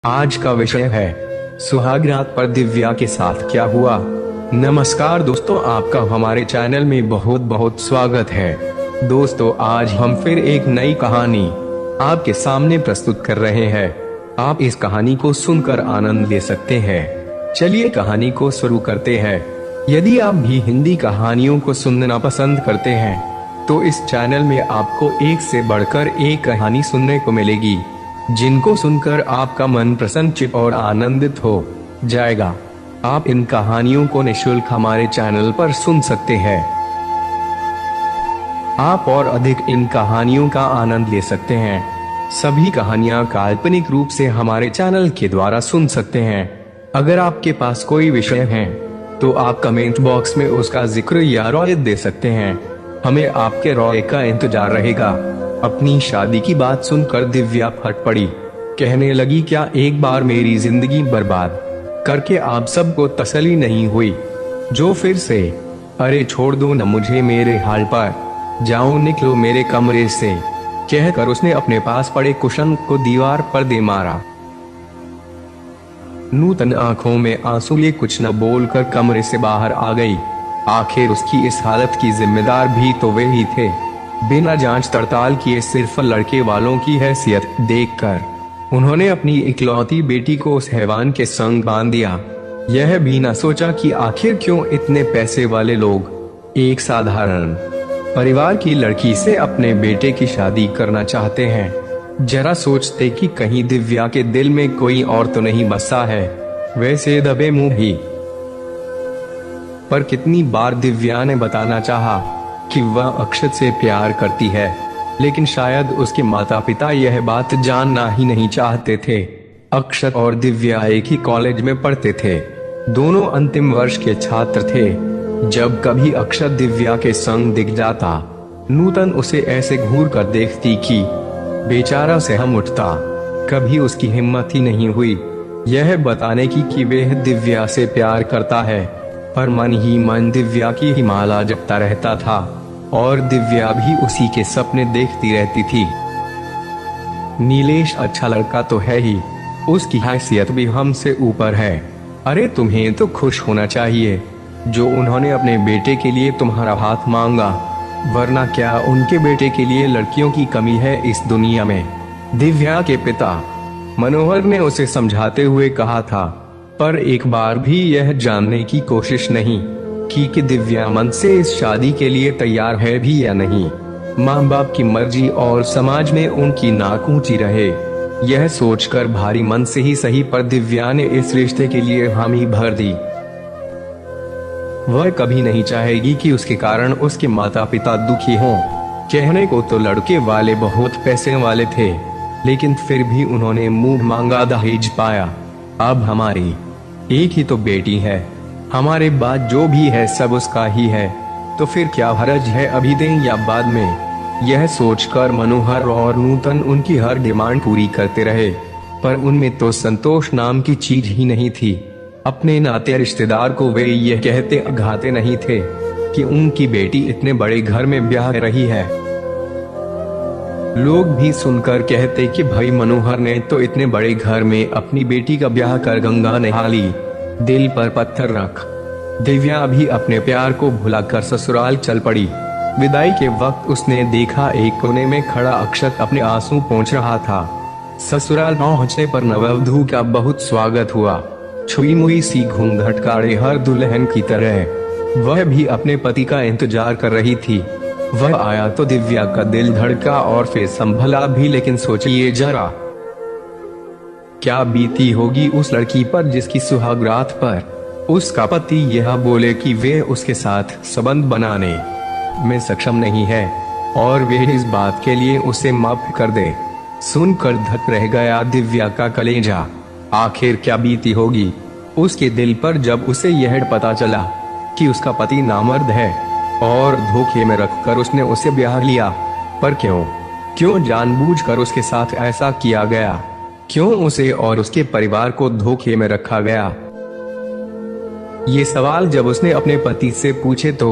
आज का विषय है सुहाग रात पर दिव्या के साथ क्या हुआ। नमस्कार दोस्तों, आपका हमारे चैनल में बहुत बहुत स्वागत है। दोस्तों, आज हम फिर एक नई कहानी आपके सामने प्रस्तुत कर रहे हैं। आप इस कहानी को सुनकर आनंद ले सकते हैं। चलिए कहानी को शुरू करते हैं। यदि आप भी हिंदी कहानियों को सुनना पसंद करते हैं तो इस चैनल में आपको एक से बढ़कर एक कहानी सुनने को मिलेगी, जिनको सुनकर आपका मन प्रसन्नचित्त और आनंदित हो जाएगा। आप इन कहानियों को निःशुल्क हमारे चैनल पर सुन सकते हैं। आप और अधिक इन कहानियों का आनंद ले सकते हैं। सभी कहानियां काल्पनिक रूप से हमारे चैनल के द्वारा सुन सकते हैं। अगर आपके पास कोई विषय है तो आप कमेंट बॉक्स में उसका जिक्र या राय दे सकते हैं। हमें आपके राय का इंतजार रहेगा। अपनी शादी की बात सुनकर दिव्या फट पड़ी। कहने लगी, क्या एक बार मेरी जिंदगी बर्बाद करके आप सबको तसल्ली नहीं हुई? जो फिर से, अरे छोड़ दो न मुझे मेरे हाल पर, जाओ निकलो मेरे कमरे से, कहकर उसने अपने पास पड़े कुशन को दीवार पर दे मारा। नूतन आंखों में आंसू लिए कुछ न बोलकर कमरे से बाहर आ गई। आखिर उसकी इस हालत की जिम्मेदार भी तो वे ही थे। बिना जांच पड़ताल किए सिर्फ लड़के वालों की हैसियत देखकर उन्होंने अपनी इकलौती बेटी को उस हैवान के संग बांध दिया। यह भी न सोचा कि आखिर क्यों इतने पैसे वाले लोग एक साधारण परिवार की लड़की से अपने बेटे की शादी करना चाहते हैं। जरा सोचते कि कहीं दिव्या के दिल में कोई और तो नहीं बसा है। वैसे दबे मुंह ही पर कितनी बार दिव्या ने बताना चाहा कि वह अक्षत से प्यार करती है, लेकिन शायद उसके माता पिता यह बात जानना ही नहीं चाहते थे। अक्षत और दिव्या एक ही कॉलेज में पढ़ते थे। दोनों अंतिम वर्ष के छात्र थे। जब कभी अक्षत दिव्या के संग दिख जाता, नूतन उसे ऐसे घूर कर देखती कि बेचारा सहम उठता। कभी उसकी हिम्मत ही नहीं हुई यह बताने की कि वह दिव्या से प्यार करता है, पर मन ही मन दिव्या की ही माला जपता रहता था और दिव्या भी उसी के सपने देखती रहती थी। नीलेश अच्छा लड़का तो है ही, उसकी हैसियत भी हमसे ऊपर है। अरे तुम्हें तो खुश होना चाहिए जो उन्होंने अपने बेटे के लिए तुम्हारा हाथ मांगा, वरना क्या उनके बेटे के लिए लड़कियों की कमी है इस दुनिया में? दिव्या के पिता मनोहर ने उसे समझाते हुए कहा था, पर एक बार भी यह जानने की कोशिश नहीं कि दिव्या मन से इस शादी के लिए तैयार है भी या नहीं। माँ बाप की मर्जी और समाज में उनकी नाक ऊंची रहे, यह सोचकर भारी मन से ही सही, पर दिव्या ने इस रिश्ते के लिए हामी भर दी। वह कभी नहीं चाहेगी कि उसके कारण उसके माता पिता दुखी हों। कहने को तो लड़के वाले बहुत पैसे वाले थे, लेकिन फिर भी उन्होंने मुंह मांगा दहेज पाया। अब हमारी एक ही तो बेटी है, हमारे बाद जो भी है सब उसका ही है, तो फिर क्या हर्ज है अभी दें या बाद में? यह सोचकर मनोहर और नूतन उनकी हर डिमांड पूरी करते रहे, पर उनमें तो संतोष नाम की चीज ही नहीं थी। अपने नाते रिश्तेदार को वे यह कहते अघाते नहीं थे कि उनकी बेटी इतने बड़े घर में ब्याह रही है। लोग भी सुनकर कहते कि भाई मनोहर ने तो इतने बड़े घर में अपनी बेटी का ब्याह कर गंगा नहा ली। दिल पर पत्थर रख दिव्या भी अपने प्यार को भुलाकर ससुराल चल पड़ी। विदाई के वक्त उसने देखा एक कोने में खड़ा अक्षत अपने आंसू पोंछ रहा था। ससुराल पहुंचने पर नववधू का बहुत स्वागत हुआ। छुई मुई सी घूंघट काढ़े हर दुल्हन की तरह वह भी अपने पति का इंतजार कर रही थी। वह आया तो दिव्या का दिल धड़का और फिर संभला भी, लेकिन सोचिए जरा, क्या बीती होगी उस लड़की पर जिसकी सुहागरात पर उसका पति यह बोले कि वे उसके साथ संबंध बनाने में सक्षम नहीं है और वे इस बात के लिए उसे माफ कर दे। सुनकर धक रह गया दिव्या का कलेजा। आखिर क्या बीती होगी उसके दिल पर जब उसे यह पता चला कि उसका पति नामर्द है और धोखे में रखकर उसने उसे ब्याह लिया। पर क्यों जानबूझकर उसके साथ ऐसा किया गया? क्यों उसे और उसके परिवार को धोखे में रखा गया? ये सवाल जब उसने अपने पति से पूछे तो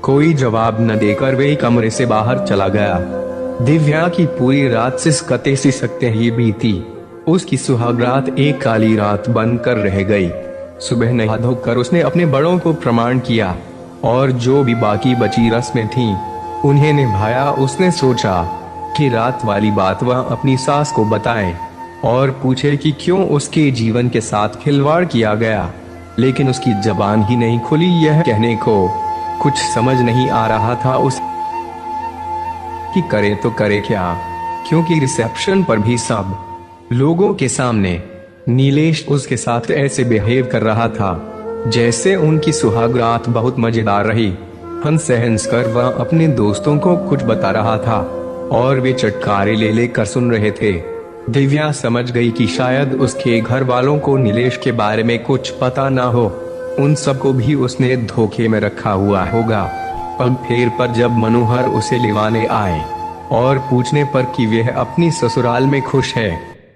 कोई जवाब न देकर वे कमरे से बाहर चला गया। दिव्या की पूरी रात सिसकते सिसकते ही बीती। उसकी सुहागरात एक काली रात बन कर रह गई। सुबह नहा धोकर उसने अपने बड़ों को प्रणाम किया और जो भी बाकी बची रस्में थीं, उन्हें निभाया। उसने सोचा कि रात वाली बात वह अपनी सास को बताए और पूछे कि क्यों उसके जीवन के साथ खिलवाड़ किया गया, लेकिन उसकी जबान ही नहीं खुली यह कहने को। कुछ समझ नहीं आ रहा था उस कि करे तो करे क्या, क्योंकि रिसेप्शन पर भी सब लोगों के सामने नीलेश उसके साथ ऐसे बिहेव कर रहा था जैसे उनकी सुहागरात बहुत मजेदार रही। हंस हंस कर वह अपने दोस्तों को कुछ बता रहा था और वे चटकारे ले लेकर सुन रहे थे। दिव्या समझ गई कि शायद उसके घर वालों को नीलेश के बारे में कुछ पता ना हो। उन सबको भी उसने धोखे में रखा हुआ होगा। पग फेर पर जब मनोहर उसे लिवाने आए और पूछने पर कि वह अपनी ससुराल में खुश है,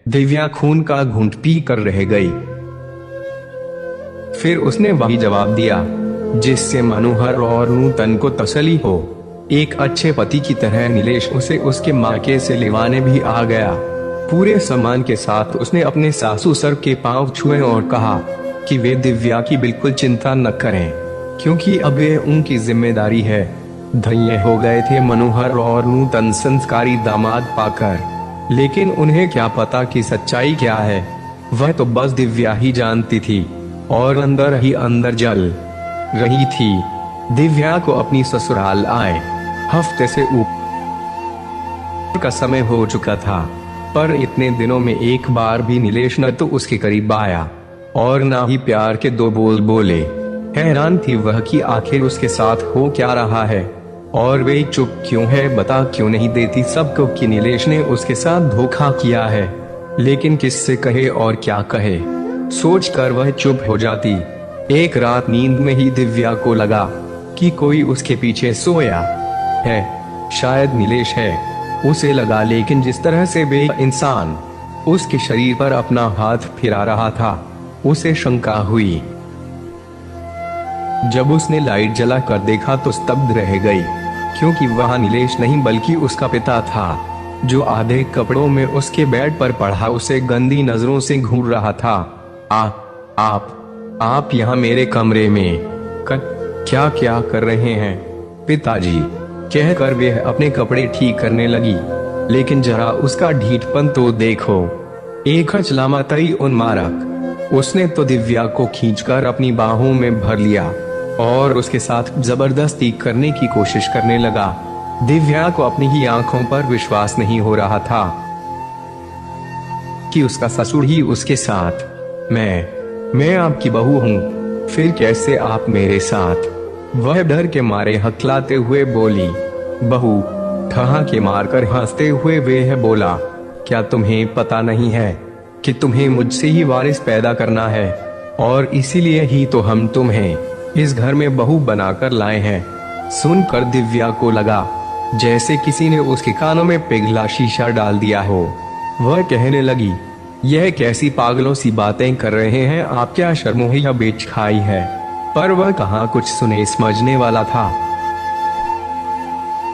दिव्या खून का घूंट पी कर रह गई। फिर उसने वही जवाब दिया जिससे मनोहर और नूतन को तसल्ली हो। एक अच्छे पति की तरह नीलेश उसे उसके मायके से लिवाने भी आ गया। पूरे सम्मान के साथ उसने अपने सासू सर के पांव छुए और कहा कि वे दिव्या की बिल्कुल चिंता न करें, क्योंकि अब ये उनकी जिम्मेदारी है। धन्य हो गए थे मनोहर और नूतन संस्कारी दामाद पाकर, लेकिन उन्हें क्या पता कि सच्चाई क्या है। वह तो बस दिव्या ही जानती थी और अंदर ही अंदर जल रही थी। दिव्या को अपनी ससुराल आए हफ्ते से ऊपर का समय हो चुका था, पर इतने दिनों में एक बार भी नीलेश न तो उसके करीब आया और ना ही प्यार के दो बोल बोले। हैरान थी वह कि आखिर उसके साथ हो क्या रहा है और वे चुप क्यों है, बता क्यों नहीं देती सबको कि नीलेश ने उसके साथ धोखा किया है, लेकिन किससे कहे और क्या कहे, सोचकर वह चुप हो जाती। एक रात नींद में ही दिव्या को लगा कि कोई उसके पीछे सोया है, शायद नीलेश है। उसे लगा, लेकिन जिस तरह से वे इंसान उसके शरीर पर अपना हाथ फिरा रहा था, उसे शंका हुई। जब उसने लाइट जला कर देखा तो स्तब्ध रह गई, क्योंकि वहां नीलेश नहीं बल्कि उसका पिता था, जो आधे कपड़ों में उसके बेड पर पड़ा उसे गंदी नजरों से घूर रहा था। आप यहाँ मेरे कमरे में क्या क्या कर रहे हैं पिताजी, कहकर वह अपने कपड़े ठीक करने लगी। लेकिन जरा उसका ढीठपन तो देखो, एक हचलामतई उन्मारक। उसने तो दिव्या को खींचकर अपनी बाहों में भर लिया और उसके साथ जबरदस्ती करने की कोशिश करने लगा। दिव्या को अपनी ही आंखों पर विश्वास नहीं हो रहा था कि उसका ससुर ही उसके साथ। मैं आपकी बहू हूँ, फिर कैसे आप मेरे साथ? वह डर के मारे हकलाते हुए बोली। बहू, ठहाके मारकर हंसते हुए वह बोला, क्या तुम्हें पता नहीं है कि तुम्हें मुझसे ही वारिस पैदा करना है, और इसीलिए ही तो हम तुम्हें इस घर में बहू बनाकर लाए हैं। सुनकर दिव्या को लगा जैसे किसी ने उसके कानों में पिघला शीशा डाल दिया हो। वह कहने लगी, यह कैसी पागलों सी बातें कर रहे हैं आप, क्या शर्मोही या बेच खाई है? पर वह कहाँ कुछ सुने समझने वाला था।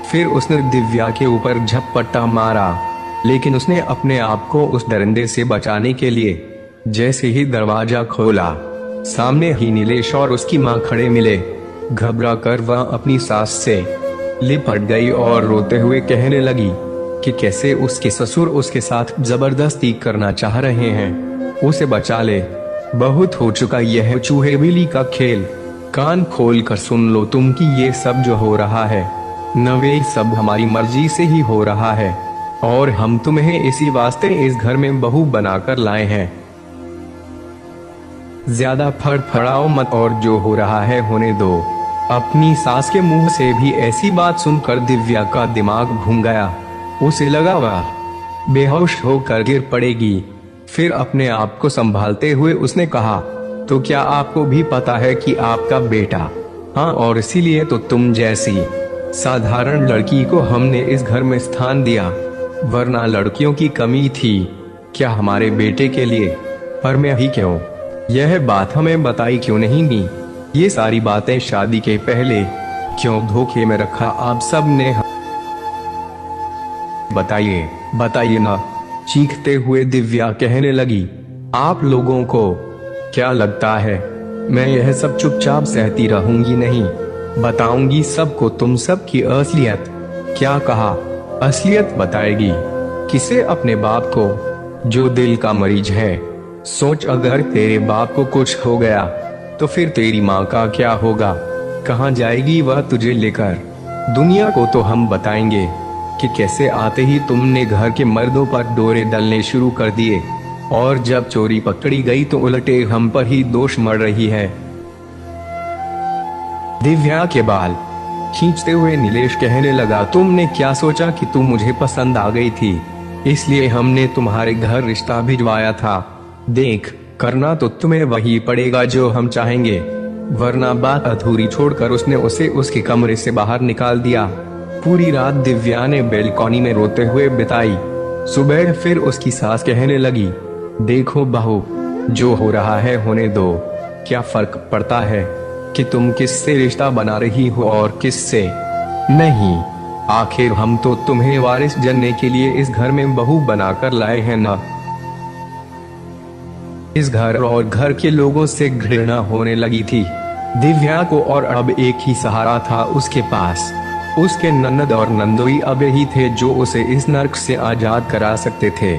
फिर उसने दिव्या के ऊपर झपट्टा मारा, लेकिन उसने अपने आप को उस दरिंदे से बचाने के लिए जैसे ही दरवाजा खोला, सामने ही नीलेश और उसकी माँ खड़े मिले। घबरा कर वह अपनी सास से लिपट गई और रोते हुए कहने लगी कि कैसे उसके ससुर उसके साथ जबरदस्ती करना चाह रहे हैं, उसे बचा ले। बहुत हो चुका यह चूहे बिल्ली का खेल। कान खोल कर सुन लो तुम कि ये सब जो हो रहा है न वे सब हमारी मर्जी से ही हो रहा है, और हम तुम्हें इसी वास्ते इस घर में बहू बनाकर लाए हैं। ज्यादा फड़फड़ाओ मत और जो हो रहा है होने दो। अपनी सास के मुंह से भी ऐसी बात सुनकर दिव्या का दिमाग घूम गया। उसे लगा वह बेहोश होकर गिर पड़ेगी। फिर अपने आप को संभालते हुए उसने कहा, तो क्या आपको भी पता है कि आपका बेटा? हाँ, और इसीलिए तो तुम जैसी साधारण लड़की को हमने इस घर में स्थान दिया, वरना लड़कियों की कमी थी क्या हमारे बेटे के लिए? पर मैं ही क्यों? यह बात हमें बताई क्यों नहीं दी? ये सारी बातें शादी के पहले क्यों धोखे में रखा आप सब ने? बताइए ना। चीखते हुए दिव्या कहने लगी, आप लोगों को क्या लगता है मैं यह सब चुपचाप सहती रहूंगी? नहीं, बताऊंगी सबको तुम सब की असलियत। क्या कहा? असलियत बताएगी? किसे? अपने बाप को, जो दिल का मरीज है। सोच, अगर तेरे बाप को कुछ हो गया तो फिर तेरी माँ का क्या होगा? कहाँ जाएगी वह तुझे लेकर? दुनिया को तो हम बताएंगे कि कैसे आते ही तुमने घर के मर्दों पर डोरे डलने शुरू कर दिए, और जब चोरी पकड़ी गई तो उलटे हम पर ही दोष मर रही है। दिव्या के बाल खींचते हुए नीलेश कहने लगा, तुमने क्या सोचा कि तुम मुझे पसंद आ गई थी, इसलिए हमने तुम्हारे घर रिश्ता भिजवाया था? देख, करना तो तुम्हें वही पड़ेगा जो हम चाहेंगे, वरना बात अधूरी छोड़कर उसने उसे उसके कमरे से बाहर निकाल दिया। पूरी रात दिव्या ने बेलकॉनी में रोते हुए बिताई। सुबह फिर उसकी सास कहने लगी, देखो बहू, जो हो रहा है होने दो, क्या फर्क पड़ता है कि तुम किससे रिश्ता बना रही हो और किससे नहीं? आखिर हम तो तुम्हें वारिस जनने के लिए इस घर में बहू बनाकर लाए हैं ना। इस घर और घर के लोगों से घृणा होने लगी थी दिव्या को, और अब एक ही सहारा था उसके पास। उसके ननद और नंदोई अब ही थे जो उसे इस नर्क से आजाद करा सकते थे।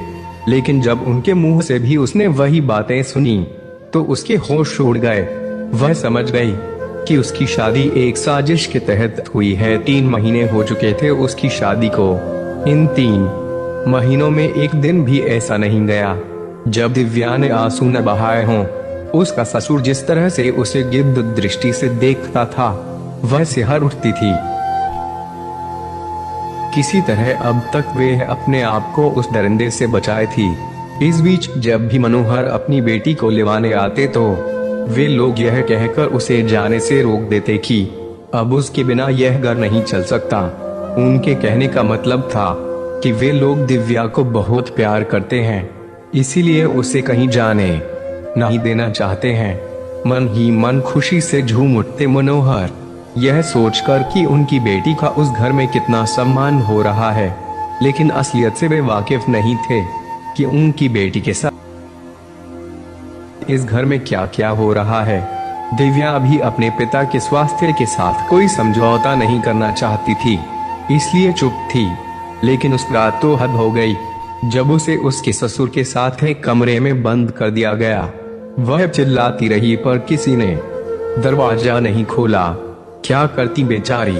लेकिन जब उनके मुंह से भी उसने वही बातें सुनी तो उसके होश उड़ गए। वह समझ गई कि उसकी शादी एक साजिश के तहत हुई है। 3 महीने हो चुके थे उसकी शादी को। इन 3 महीनों में एक दिन भी ऐसा नहीं गया जब दिव्या ने आंसू न बहाए हों। उसका ससुर जिस तरह से उसे गिद्ध दृष्टि से देखता था, वह सिहर उठती थी। किसी तरह अब तक वे अपने आप को उस दरिंदे से बचाए थी। इस बीच जब भी मनोहर अपनी बेटी को लेवाने आते तो वे लोग यह कहकर उसे जाने से रोक देते कि अब उसके बिना यह घर नहीं चल सकता। उनके कहने का मतलब था कि वे लोग दिव्या को बहुत प्यार करते हैं, इसीलिए उसे कहीं जाने नहीं देना चाहते हैं। मन ही मन खुशी से झूम उठते मनोहर, यह सोचकर कि उनकी बेटी का उस घर में कितना सम्मान हो रहा है। लेकिन असलियत से वे वाकिफ नहीं थे कि उनकी बेटी के साथ इस घर में क्या क्या हो रहा है। दिव्या अभी अपने पिता के स्वास्थ्य के साथ कोई समझौता नहीं करना चाहती थी, इसलिए चुप थी। लेकिन उस रात तो हद हो गई जब उसे उसके ससुर के साथ एक कमरे में बंद कर दिया गया। वह चिल्लाती रही पर किसी ने दरवाजा नहीं खोला। क्या करती बेचारी?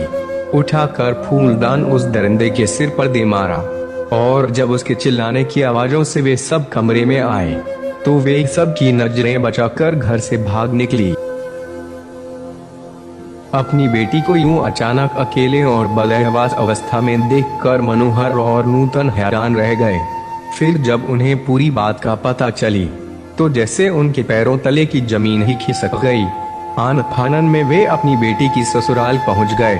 उठाकर फूलदान उस दरिंदे के सिर पर दे मारा, और जब उसके चिल्लाने की आवाजों से वे सब कमरे में आए तो वे सब की नजरें बचाकर घर से भाग निकली। अपनी बेटी को यूं अचानक अकेले और बलहवास अवस्था में देखकर मनोहर और नूतन हैरान रह गए। फिर जब उन्हें पूरी बात का पता चली तो जैसे उनके पैरों तले की जमीन ही खिसक गई। आन फानन में वे अपनी बेटी की ससुराल पहुंच गए,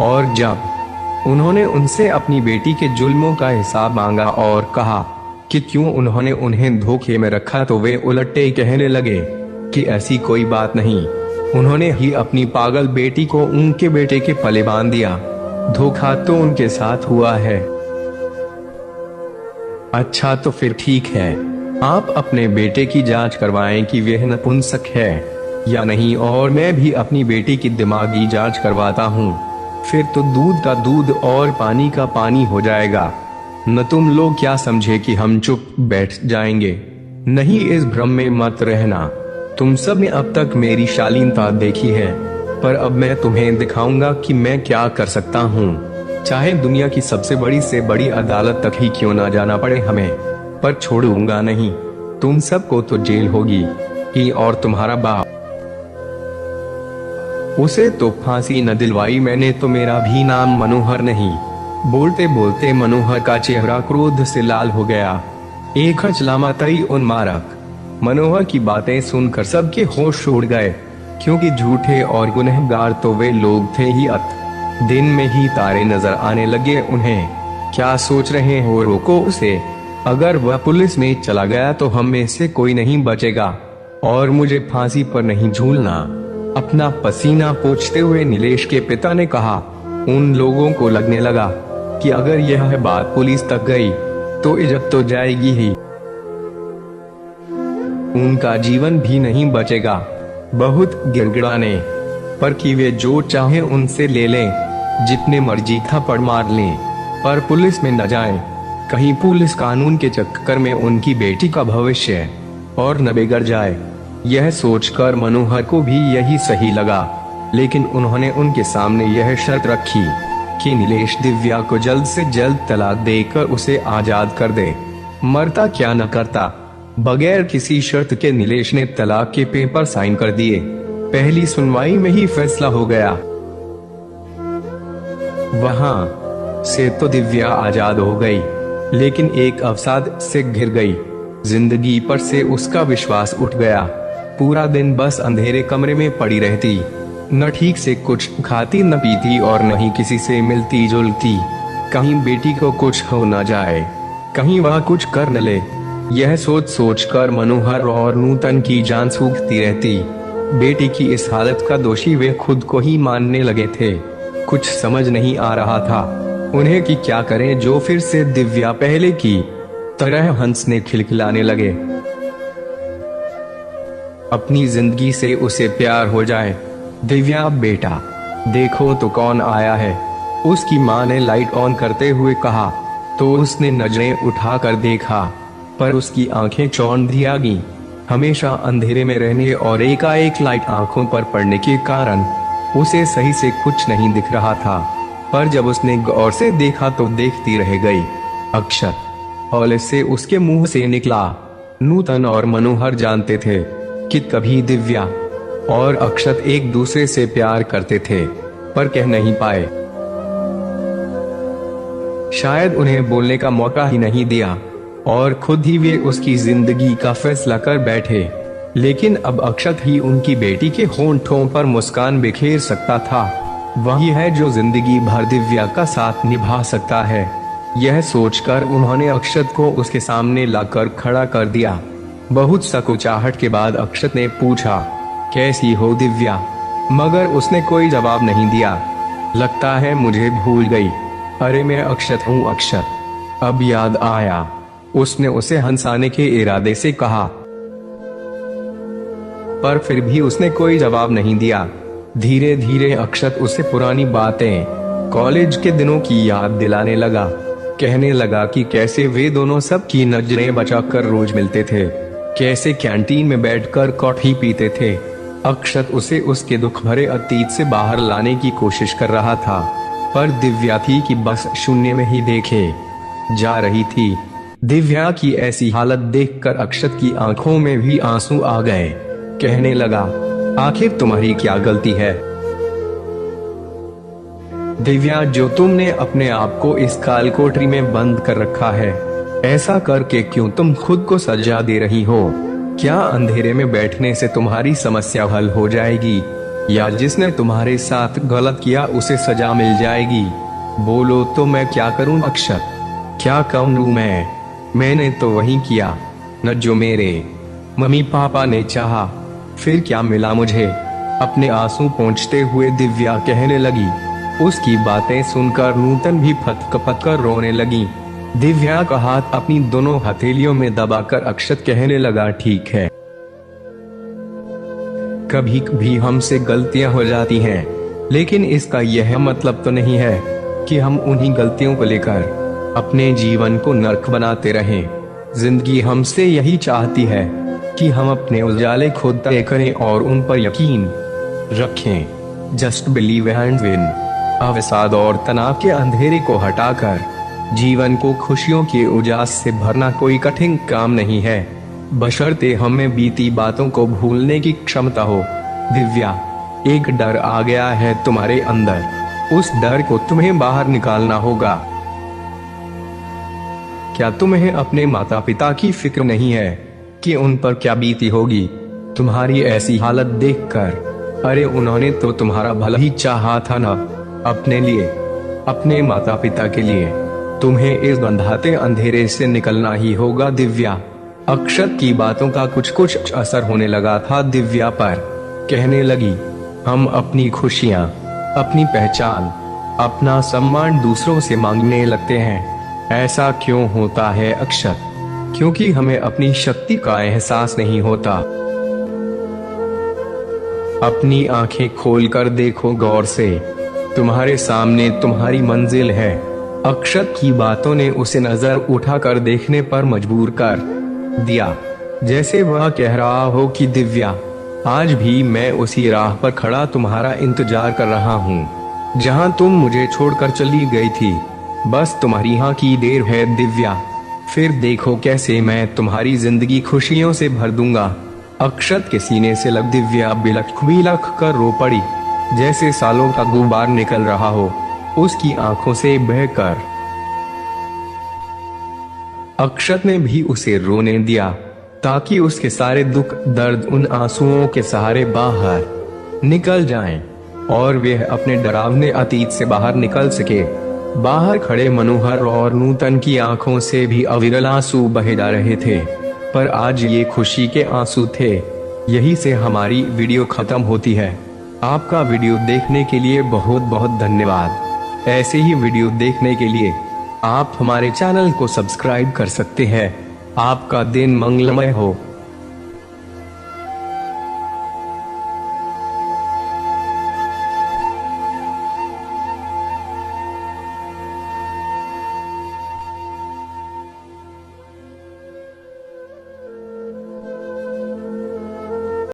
और जब उन्होंने उनसे अपनी बेटी के जुल्मों का हिसाब मांगा और कहा कि क्यों उन्होंने उन्हें धोखे में रखा, तो वे उलटे कहने लगे कि ऐसी कोई बात नहीं, उन्होंने ही अपनी पागल बेटी को उनके बेटे के पले बांध दिया। धोखा तो उनके साथ हुआ है। अच्छा तो फिर ठीक है, आप अपने बेटे की जांच करवाएं कि वह नपुंसक है या नहीं, और मैं भी अपनी बेटी की दिमागी जांच करवाता हूँ। फिर तो दूध का दूध और पानी का पानी हो जाएगा। न तुम लोग क्या समझे कि हम चुप बैठ जाएंगे? नहीं, इस भ्रम में मत रहना। तुम सब ने अब तक मेरी शालीनता देखी है, पर अब मैं तुम्हें दिखाऊंगा कि मैं क्या कर सकता हूँ। चाहे दुनिया की सबसे बड़ी से बड़ी अदालत तक ही क्यों ना जाना पड़े हमें, पर छोड़ूंगा नहीं। तुम सबको तो जेल होगी ही, और तुम्हारा बाप, उसे तो फांसी न दिलवाई मैंने, तो मेरा भी नाम मनोहर नहीं। बोलते बोलते मनोहर का चेहरा क्रोध से लाल हो गया। एक हचलामातई उन्मारक। मनोहर की बातें सुनकर सबके होश उड़ गए, क्योंकि झूठे और गुनहगार तो वे लोग थे ही। दिन में ही तारे नजर आने लगे उन्हें। क्या सोच रहे हो? रोको उसे। अगर वह पुलिस में चला गया तो हम में से कोई नहीं बचेगा, और मुझे फांसी पर नहीं झूलना। अपना पसीना पोंछते हुए नीलेश के पिता ने कहा। उन लोगों को लगने लगा कि अगर यह बात पुलिस तक गई तो इज्जत तो जाएगी ही, उनका जीवन भी नहीं बचेगा। बहुत गिड़गिड़ाने पर कि वे जो चाहे उनसे ले लें, जितने मर्जी थप्पड़ मार लें, पर पुलिस में न जाएं। कहीं पुलिस कानून के चक्कर में उनकी बेटी का भविष्य और न बिगड़ जाए। यह सोचकर मनोहर को भी यही सही लगा, लेकिन उन्होंने उनके सामने यह शर्त रखी कि नीलेश दिव्या को जल्द से जल्द तलाक देकर उसे आजाद कर दे, मरता क्या न करता। बगैर किसी शर्त के नीलेश ने तलाक के पेपर साइन कर दिए। पहली सुनवाई में ही फैसला हो गया। वहां से तो दिव्या आजाद हो गई, लेकिन एक अवसाद से घिर गई। जिंदगी पर से उसका विश्वास उठ गया। पूरा दिन बस अंधेरे कमरे में पड़ी रहती, न ठीक से कुछ खाती न पीती और न ही किसी से मिलती जुलती। कहीं बेटी को कुछ हो न जाए, कहीं वह कुछ कर न ले, यह सोच सोच कर मनोहर और नूतन की जान सूखती रहती। बेटी की इस हालत का दोषी वे खुद को ही मानने लगे थे। कुछ समझ नहीं आ रहा था उन्हें कि क्या करें जो फिर से दिव्या पहले की तरह हंसने खिलखिलाने लगे, अपनी जिंदगी से उसे प्यार हो जाए। दिव्या बेटा देखो तो कौन आया है, उसकी माँ ने लाइट ऑन करते हुए कहा तो उसने नजरें उठाकर देखा, पर उसकी आंखें चौंधी आ गईं। हमेशा अंधेरे में रहने और एकाएक लाइट आंखों पर पड़ने के कारण उसे सही से कुछ नहीं दिख रहा था, पर जब उसने गौर से देखा तो देखती रह गई। अक्षर हौले से उसके मुंह से निकला। नूतन और मनोहर जानते थे कि कभी दिव्या और अक्षत एक दूसरे से प्यार करते थे, पर कह नहीं पाए। शायद उन्हें बोलने का मौका ही नहीं दिया और खुद ही वे उसकी जिंदगी का फैसला कर बैठे। लेकिन अब अक्षत ही उनकी बेटी के होंठों पर मुस्कान बिखेर सकता था। वही है जो जिंदगी भर दिव्या का साथ निभा सकता है। यह सोचकर उन्होंने अक्षत को उसके सामने लाकर खड़ा कर दिया। बहुत सकुचाहट के बाद अक्षत ने पूछा, कैसी हो दिव्या? मगर उसने कोई जवाब नहीं दिया। लगता है मुझे भूल गई। अरे मैं अक्षत हूँ अक्षत। अब याद आया, उसने उसे हंसाने के इरादे से कहा, पर फिर भी उसने कोई जवाब नहीं दिया। धीरे धीरे अक्षत उसे पुरानी बातें, कॉलेज के दिनों की याद दिलाने लगा। कहने लगा कि कैसे वे दोनों सब की नजरें बचाकर रोज मिलते थे, कैसे कैंटीन में बैठकर कॉफी पीते थे। अक्षत उसे उसके दुख भरे अतीत से बाहर लाने की कोशिश कर रहा था, पर दिव्या थी कि बस शून्य में ही देखे जा रही थी। दिव्या की ऐसी हालत देखकर अक्षत की आंखों में भी आंसू आ गए। कहने लगा, आखिर तुम्हारी क्या गलती है दिव्या, जो तुमने अपने आप को इस काल कोठरी में बंद कर रखा है? ऐसा करके क्यों तुम खुद को सजा दे रही हो? क्या अंधेरे में बैठने से तुम्हारी समस्या हल हो जाएगी, या जिसने तुम्हारे साथ गलत किया उसे सजा मिल जाएगी? बोलो तो मैं क्या करूं अक्षत, क्या कहूं मैंने तो वही किया न जो मेरे मम्मी पापा ने चाहा। फिर क्या मिला मुझे? अपने आंसू पोंछते हुए दिव्या कहने लगी। उसकी बातें सुनकर नूतन भी फटक कर रोने लगी। दिव्या का हाथ अपनी दोनों हथेलियों में दबाकर अक्षत कहने लगा, ठीक है, कभी कभी हमसे गलतियां हो जाती हैं, लेकिन इसका यह मतलब तो नहीं है कि हम उन्हीं गलतियों को लेकर अपने जीवन को नर्क बनाते रहें। जिंदगी हमसे यही चाहती है कि हम अपने उजाले खुद तय करें और उन पर यकीन रखें। Just believe and win. अवसाद और तनाव के अंधेरे को हटाकर जीवन को खुशियों के उजास से भरना कोई कठिन काम नहीं है, बशर्ते हमें बीती बातों को भूलने की क्षमता हो। दिव्या, एक डर आ गया है तुम्हारे अंदर, उस डर को तुम्हें बाहर निकालना होगा। क्या तुम्हें अपने माता पिता की फिक्र नहीं है कि उन पर क्या बीती होगी तुम्हारी ऐसी हालत देखकर? अरे उन्होंने तो तुम्हारा भला ही चाहा था ना, अपने लिए, अपने माता पिता के लिए। तुम्हें इस बंधाते अंधेरे से निकलना ही होगा दिव्या। अक्षत की बातों का कुछ कुछ असर होने लगा था दिव्या पर। कहने लगी, हम अपनी खुशियाँ, अपनी पहचान, अपना सम्मान दूसरों से मांगने लगते हैं, ऐसा क्यों होता है अक्षत? क्योंकि हमें अपनी शक्ति का एहसास नहीं होता। अपनी आंखें खोलकर देखो गौर से, तुम्हारे सामने तुम्हारी मंजिल है। अक्षत की बातों ने उसे नजर उठाकर देखने पर मजबूर कर दिया, जैसे वह कह रहा हो कि दिव्या, आज भी मैं उसी राह पर खड़ा तुम्हारा इंतजार कर रहा हूँ जहाँ तुम मुझे छोड़कर चली गई थी। बस तुम्हारी यहाँ की देर है दिव्या, फिर देखो कैसे मैं तुम्हारी जिंदगी खुशियों से भर दूंगा। अक्षत के सीने से लग दिव्या बिलख बिलख कर रो पड़ी, जैसे सालों का गुबार निकल रहा हो उसकी आंखों से बहकर। अक्षत ने भी उसे रोने दिया ताकि उसके सारे दुख दर्द उन आंसुओं के सहारे बाहर निकल जाएं और वह अपने डरावने अतीत से बाहर निकल सके। बाहर खड़े मनोहर और नूतन की आंखों से भी अविरल आंसू बहे जा रहे थे, पर आज ये खुशी के आंसू थे। यही से हमारी वीडियो खत्म होती है। आपका वीडियो देखने के लिए बहुत बहुत धन्यवाद। ऐसे ही वीडियो देखने के लिए आप हमारे चैनल को सब्सक्राइब कर सकते हैं। आपका दिन मंगलमय हो।